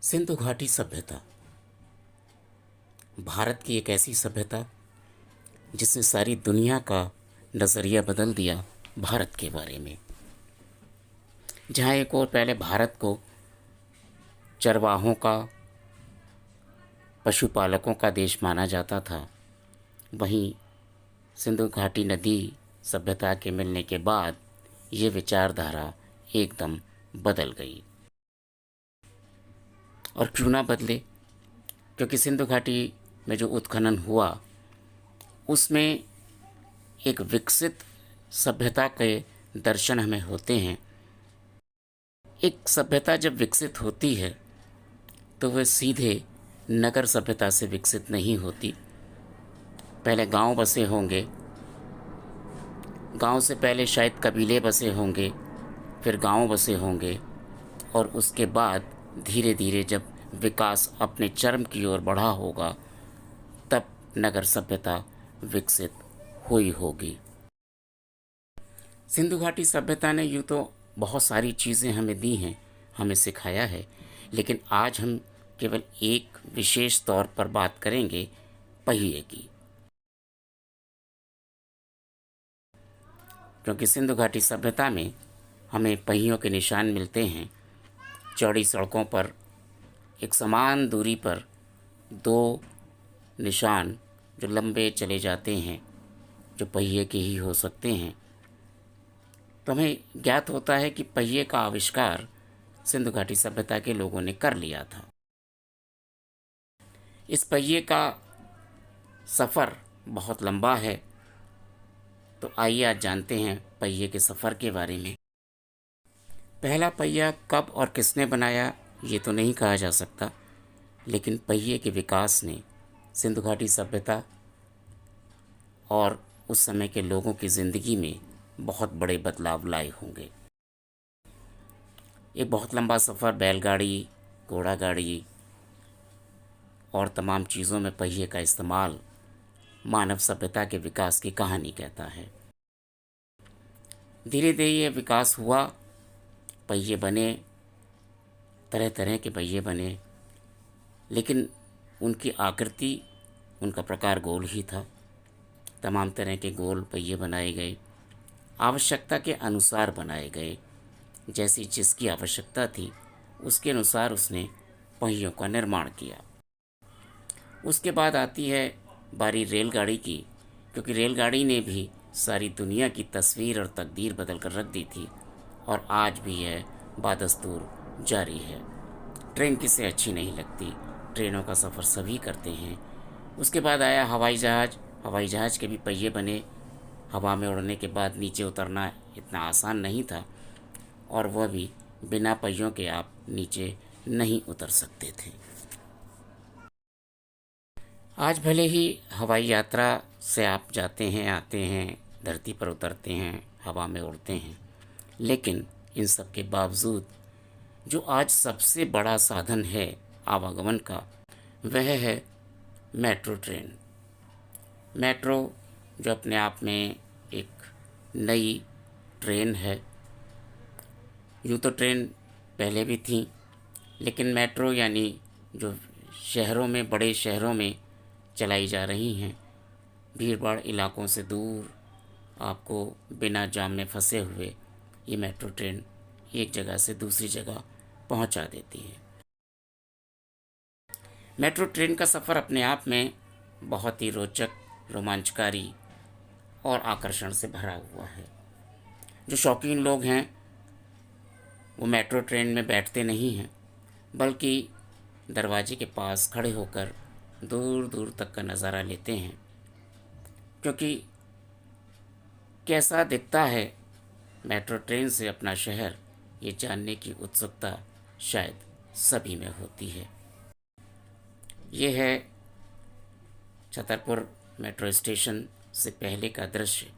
सिंधु घाटी सभ्यता भारत की एक ऐसी सभ्यता जिसने सारी दुनिया का नज़रिया बदल दिया भारत के बारे में। जहाँ एक और पहले भारत को चरवाहों का, पशुपालकों का देश माना जाता था, वहीं सिंधु घाटी नदी सभ्यता के मिलने के बाद ये विचारधारा एकदम बदल गई। और क्यों ना बदले, क्योंकि सिंधु घाटी में जो उत्खनन हुआ उसमें एक विकसित सभ्यता के दर्शन हमें होते हैं। एक सभ्यता जब विकसित होती है तो वह सीधे नगर सभ्यता से विकसित नहीं होती। पहले गांव बसे होंगे, गांव से पहले शायद कबीले बसे होंगे, फिर गांव बसे होंगे, और उसके बाद धीरे धीरे जब विकास अपने चरम की ओर बढ़ा होगा तब नगर सभ्यता विकसित हुई होगी। सिंधु घाटी सभ्यता ने यूँ तो बहुत सारी चीज़ें हमें दी हैं, हमें सिखाया है, लेकिन आज हम केवल एक विशेष तौर पर बात करेंगे पहिए की। क्योंकि सिंधु घाटी सभ्यता में हमें पहियों के निशान मिलते हैं। चौड़ी सड़कों पर एक समान दूरी पर दो निशान जो लंबे चले जाते हैं, जो पहिए के ही हो सकते हैं। तो हमें ज्ञात होता है कि पहिए का आविष्कार सिंधु घाटी सभ्यता के लोगों ने कर लिया था। इस पहिए का सफ़र बहुत लंबा है, तो आइए आज जानते हैं पहिए के सफ़र के बारे में। पहला पहिया कब और किसने बनाया ये तो नहीं कहा जा सकता, लेकिन पहिए के विकास ने सिंधु घाटी सभ्यता और उस समय के लोगों की ज़िंदगी में बहुत बड़े बदलाव लाए होंगे। एक बहुत लंबा सफ़र बैलगाड़ी, घोड़ा गाड़ी और तमाम चीज़ों में पहिए का इस्तेमाल मानव सभ्यता के विकास की कहानी कहता है। धीरे धीरे ये विकास हुआ, पहिए बने, तरह तरह के पहिए बने, लेकिन उनकी आकृति, उनका प्रकार गोल ही था। तमाम तरह के गोल पहिए बनाए गए, आवश्यकता के अनुसार बनाए गए। जैसी जिसकी आवश्यकता थी उसके अनुसार उसने पहियों का निर्माण किया। उसके बाद आती है बारी रेलगाड़ी की, क्योंकि रेलगाड़ी ने भी सारी दुनिया की तस्वीर और तकदीर बदल कर रख दी थी, और आज भी यह बादस्तूर जारी है। ट्रेन किसे अच्छी नहीं लगती, ट्रेनों का सफ़र सभी करते हैं। उसके बाद आया हवाई जहाज़। हवाई जहाज़ के भी पहिए बने। हवा में उड़ने के बाद नीचे उतरना इतना आसान नहीं था, और वह भी बिना पहियों के आप नीचे नहीं उतर सकते थे। आज भले ही हवाई यात्रा से आप जाते हैं, आते हैं, धरती पर उतरते हैं, हवा में उड़ते हैं, लेकिन इन सब के बावजूद जो आज सबसे बड़ा साधन है आवागमन का, वह है मेट्रो ट्रेन। मेट्रो जो अपने आप में एक नई ट्रेन है। यूँ तो ट्रेन पहले भी थी, लेकिन मेट्रो यानी जो शहरों में, बड़े शहरों में चलाई जा रही हैं, भीड़ भाड़ इलाकों से दूर आपको बिना जाम में फंसे हुए ये मेट्रो ट्रेन एक जगह से दूसरी जगह पहुंचा देती है। मेट्रो ट्रेन का सफ़र अपने आप में बहुत ही रोचक, रोमांचकारी और आकर्षण से भरा हुआ है। जो शौकीन लोग हैं वो मेट्रो ट्रेन में बैठते नहीं हैं, बल्कि दरवाजे के पास खड़े होकर दूर दूर तक का नज़ारा लेते हैं, क्योंकि कैसा दिखता है मेट्रो ट्रेन से अपना शहर, ये जानने की उत्सुकता शायद सभी में होती है। ये है छतरपुर मेट्रो स्टेशन से पहले का दृश्य,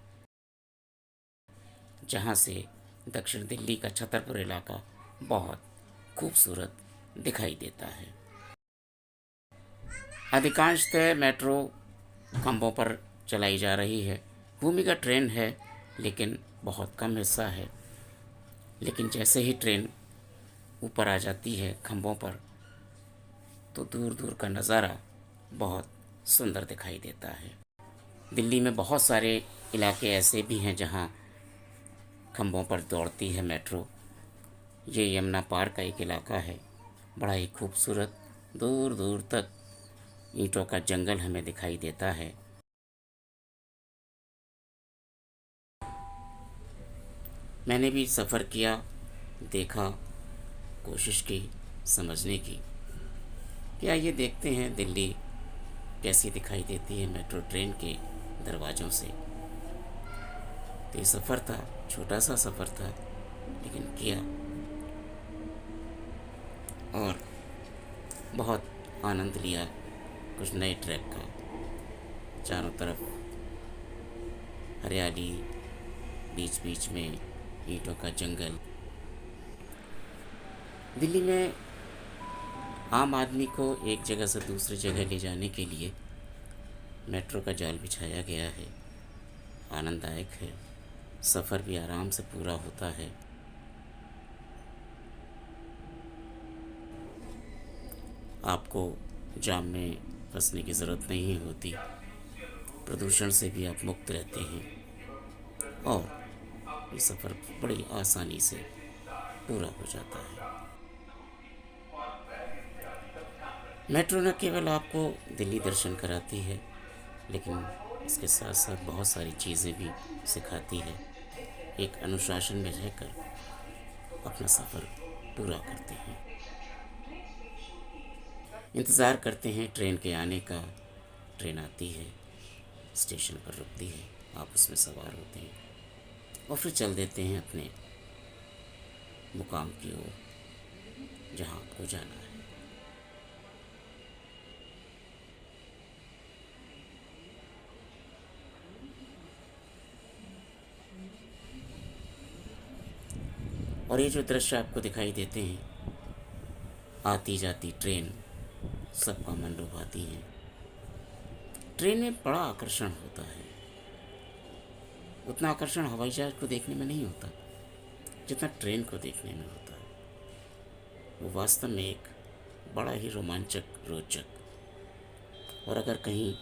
जहाँ से दक्षिण दिल्ली का छतरपुर इलाका बहुत खूबसूरत दिखाई देता है। अधिकांशतः मेट्रो खंभों पर चलाई जा रही है। भूमिगत ट्रेन है, लेकिन बहुत कम हिस्सा है। लेकिन जैसे ही ट्रेन ऊपर आ जाती है खंभों पर, तो दूर दूर का नज़ारा बहुत सुंदर दिखाई देता है। दिल्ली में बहुत सारे इलाके ऐसे भी हैं जहाँ खंभों पर दौड़ती है मेट्रो। ये यमुना पार का एक इलाका है, बड़ा ही खूबसूरत। दूर दूर तक ईंटों का जंगल हमें दिखाई देता है। मैंने भी सफ़र किया, देखा, कोशिश की समझने की कि आइए देखते हैं दिल्ली कैसी दिखाई देती है मेट्रो ट्रेन के दरवाज़ों से। तो ये सफ़र था, छोटा सा सफ़र था, लेकिन किया और बहुत आनंद लिया कुछ नए ट्रैक का। चारों तरफ हरियाली, बीच बीच में ईंटों का जंगल। दिल्ली में आम आदमी को एक जगह से दूसरी जगह ले जाने के लिए मेट्रो का जाल बिछाया गया है। आनंददायक है, सफ़र भी आराम से पूरा होता है। आपको जाम में फंसने की ज़रूरत नहीं होती, प्रदूषण से भी आप मुक्त रहते हैं और ये सफ़र बड़ी आसानी से पूरा हो जाता है। मेट्रो न केवल आपको दिल्ली दर्शन कराती है, लेकिन इसके साथ साथ बहुत सारी चीज़ें भी सिखाती है। एक अनुशासन में रहकर अपना सफ़र पूरा करते हैं। इंतज़ार करते हैं ट्रेन के आने का। ट्रेन आती है, स्टेशन पर रुकती है, आप उसमें सवार होते हैं और फिर चल देते हैं अपने मुकाम की ओर जहाँ आपको जाना है। और ये जो दृश्य आपको दिखाई देते हैं, आती जाती ट्रेन सबका मन लुभाती हैं। ट्रेन में बड़ा आकर्षण होता है। उतना आकर्षण हवाई जहाज़ को देखने में नहीं होता जितना ट्रेन को देखने में होता है। वो वास्तव में एक बड़ा ही रोमांचक, रोचक। और अगर कहीं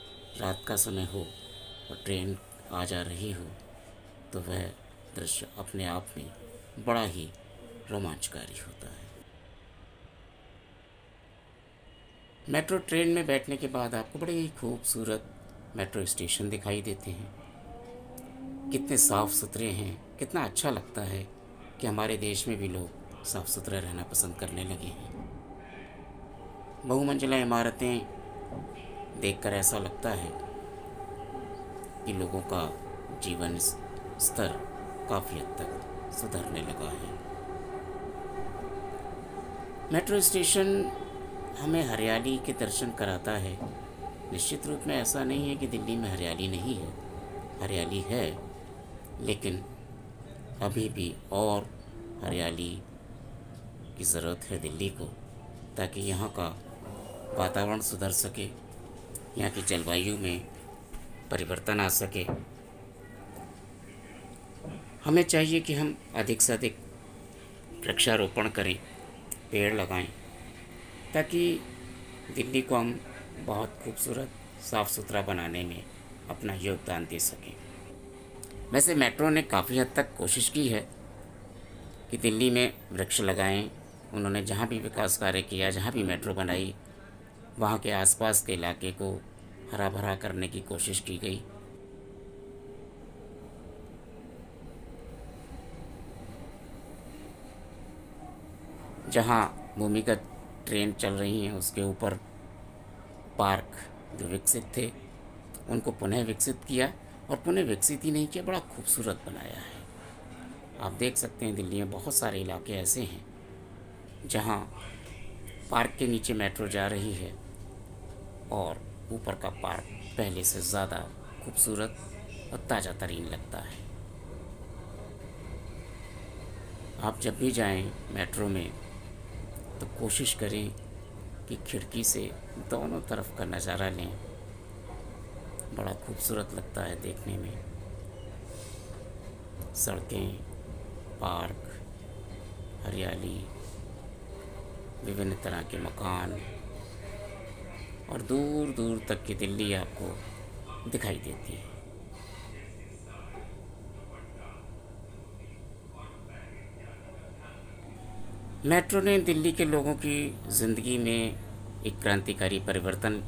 रात का समय हो और ट्रेन आ जा रही हो तो वह दृश्य अपने आप में बड़ा ही रोमांचकारी होता है। मेट्रो ट्रेन में बैठने के बाद आपको बड़े ही खूबसूरत मेट्रो स्टेशन दिखाई देते हैं। कितने साफ़ सुथरे हैं, कितना अच्छा लगता है कि हमारे देश में भी लोग साफ़ सुथरा रहना पसंद करने लगे हैं। बहुमंजिला इमारतें देखकर ऐसा लगता है कि लोगों का जीवन स्तर काफ़ी हद तक सुधरने लगा है। मेट्रो स्टेशन हमें हरियाली के दर्शन कराता है। निश्चित रूप में ऐसा नहीं है कि दिल्ली में हरियाली नहीं है, हरियाली है, लेकिन अभी भी और हरियाली की ज़रूरत है दिल्ली को, ताकि यहाँ का वातावरण सुधर सके, यहाँ की जलवायु में परिवर्तन आ सके। हमें चाहिए कि हम अधिक से अधिक वृक्षारोपण करें, पेड़ लगाएं, ताकि दिल्ली को हम बहुत खूबसूरत, साफ़ सुथरा बनाने में अपना योगदान दे सकें। वैसे मेट्रो ने काफ़ी हद तक कोशिश की है कि दिल्ली में वृक्ष लगाएं। उन्होंने जहाँ भी विकास कार्य किया, जहाँ भी मेट्रो बनाई, वहाँ के आसपास के इलाके को हरा भरा करने की कोशिश की गई। जहाँ भूमिगत ट्रेन चल रही हैं उसके ऊपर पार्क जो विकसित थे उनको पुनः विकसित किया, और पुनः विकसित ही नहीं किया, बड़ा खूबसूरत बनाया है। आप देख सकते हैं दिल्ली में बहुत सारे इलाके ऐसे हैं जहाँ पार्क के नीचे मेट्रो जा रही है और ऊपर का पार्क पहले से ज़्यादा खूबसूरत और ताज़ा तरीन लगता है। आप जब भी जाएं मेट्रो में तो कोशिश करें कि खिड़की से दोनों तरफ का नज़ारा लें, बड़ा खूबसूरत लगता है देखने में। सड़कें, पार्क, हरियाली, विभिन्न तरह के मकान, और दूर दूर तक की दिल्ली आपको दिखाई देती है। मेट्रो ने दिल्ली के लोगों की ज़िंदगी में एक क्रांतिकारी परिवर्तन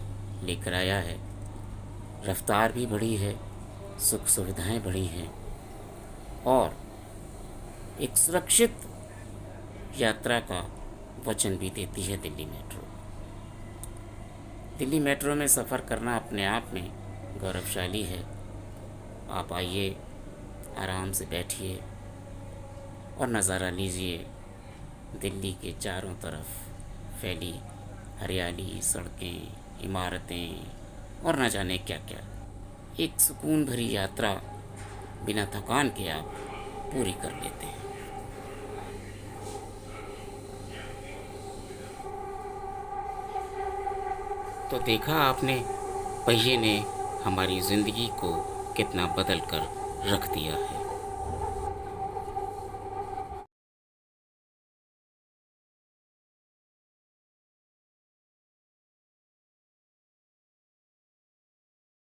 लेकर आया है। रफ्तार भी बढ़ी है, सुख सुविधाएं बढ़ी हैं और एक सुरक्षित यात्रा का वचन भी देती है दिल्ली मेट्रो। दिल्ली मेट्रो में सफ़र करना अपने आप में गौरवशाली है। आप आइए, आराम से बैठिए और नज़ारा लीजिए दिल्ली के चारों तरफ फैली हरियाली, सड़कें, इमारतें और न जाने क्या क्या। एक सुकून भरी यात्रा बिना थकान के आप पूरी कर लेते हैं। तो देखा आपने, पहिए ने हमारी ज़िंदगी को कितना बदल कर रख दिया है।